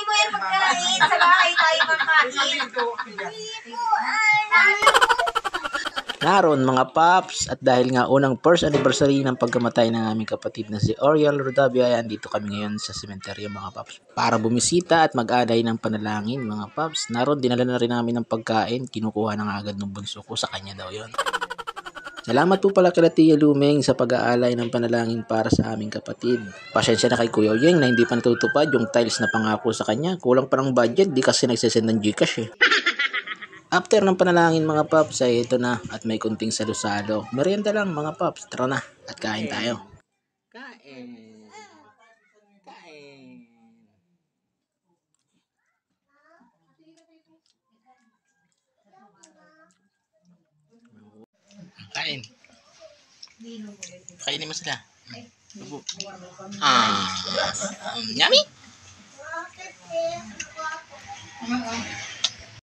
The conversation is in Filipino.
mo yan magkain. Sa bahay tayo kakain. Naroon mga paps, at dahil nga unang first anniversary ng pagkamatay ng aming kapatid na si Oriel Rodavia, ay andito kami ngayon sa sementeryo mga paps para bumisita at mag-alay ng panalangin mga paps. Naroon, dinala na rin namin ng pagkain, kinukuha na nga agad ng bunso ko, sa kanya daw yon. Salamat po pala kila Tia Lumeng sa pag-aalay ng panalangin para sa aming kapatid. Pasensya na kay Kuya Yeng na hindi pa natutupad yung tiles na pangako sa kanya. Kulang pa ng budget, di kasi nagsisend ng Gcash eh. After ng panalangin mga paps ay ito na, at may kunting salo-salo. Merienda lang mga paps, tara na at kain tayo. Kain. Kain. Kain. Kainin mo sila. Yummy.